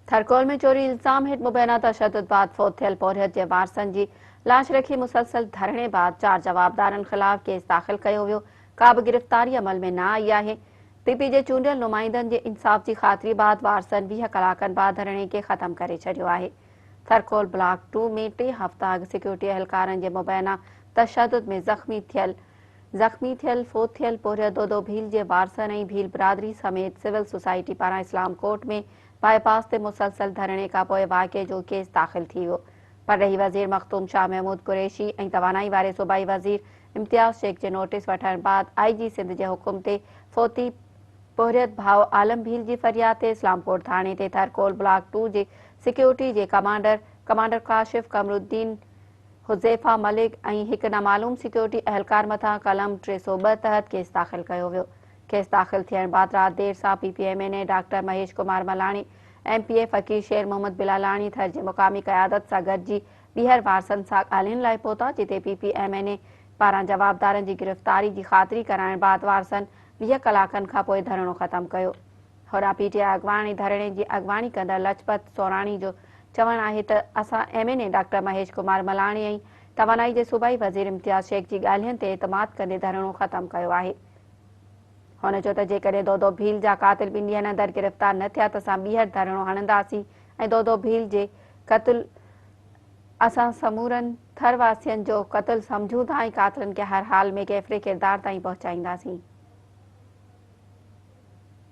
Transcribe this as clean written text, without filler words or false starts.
थरकोल में चोरी इल्ज़ाम हेठि मुबैना तशद्दुद बाद फ़ौत थियल पौरियत जे वारसनि जी लाश रखी मुसलसल धरणे बाद 4 जवाबदारनि ख़िलाफ़ केस दाख़िल कयो वियो। का बि गिरफ़्तारी अमल में न आई आहे। पीपी जे चूंडियल नुमाइंदनि जे इंसाफ़ जी ख़ातिरी बाद वारसनि 20 कलाकनि बाद धरणे खे ख़त्म करे छॾियो आहे। थरकोल ब्लॉक 2 में 3 हफ़्ता अॻु सिक्योरिटी अहलकारनि जे मुबैना तशद्दुद में ज़ख़्मी थियल फ़ौत थियल पौरियत दोदो भील जे वारसनि ऐं भील बिरादरी समेत सिविल सोसाइटी पारां इस्लाम कोर्ट में बाईपास ते मुसलसल धरणे खां पोइ वाक़े जो केस दाख़िल थी वियो। परॾेही वज़ीर मख़दूम शाह महमूद कुरैशी ऐं तवानाई वारे सूबाई वज़ीर इम्तियाज़ शेख जे नोटिस वठण बाद IG सिंध जे हुकुम ते फ़ौती पौरियत भाउ आलम भील जी फ़रियाद ते इस्लामकोट थाणे ते थरकोल ब्लॉक 2 जे सिक्योरिटी जे कमांडर काशिफ कमरुद्दीन हुज़ैफ़ा मलिक ऐं हिकु नामालूम सिक्योरिटी अहलकार मथां कलम 302 तहत केस दाख़िल कयो वियो। केस दाख़िल थियण बाद राति देर सां PPMNA doctor Mahesh Kumar Malani, MPA Faqir शेर मोहम्मद बिलालाणी थर जे मुक़ामी क़यादत सां गॾिजी ॿीहर वारसनि सां ॻाल्हियुनि लाइ पहुता, जिते PPMNA पारां जवाबदारनि जी गिरफ़्तारी जी ख़ातिरी कराइण बाद वारसनि 20 कलाकनि खां पोइ धरणो ख़त्म कयो। होॾां PTI अॻवान ऐं धरणे जी अॻवानी कंदड़ लजपत सोराणी जो चवणु आहे त असां MNA डॉक्टर महेश कुमार मलाणी ऐं तवानाई जे सूबाई वज़ीर इम्तियाज़ शेख जी ॻाल्हियुनि ते एतमाद कंदे धरणो ख़त्म कयो आहे। हुन चयो त जेकॾहिं दोदो भील जा क़ातिल 2 ॾींहनि अंदरि गिरफ़्तार न थिया त असां ॿीहर धरणो हणंदासीं ऐं दोदो भील जे क़त्ल असां समूरनि थर वासियुनि जो क़त्ल सम्झूं था ऐं क़ातिलनि खे हर हाल में कैफ़रे किरदार ताईं पहुचाईंदासीं।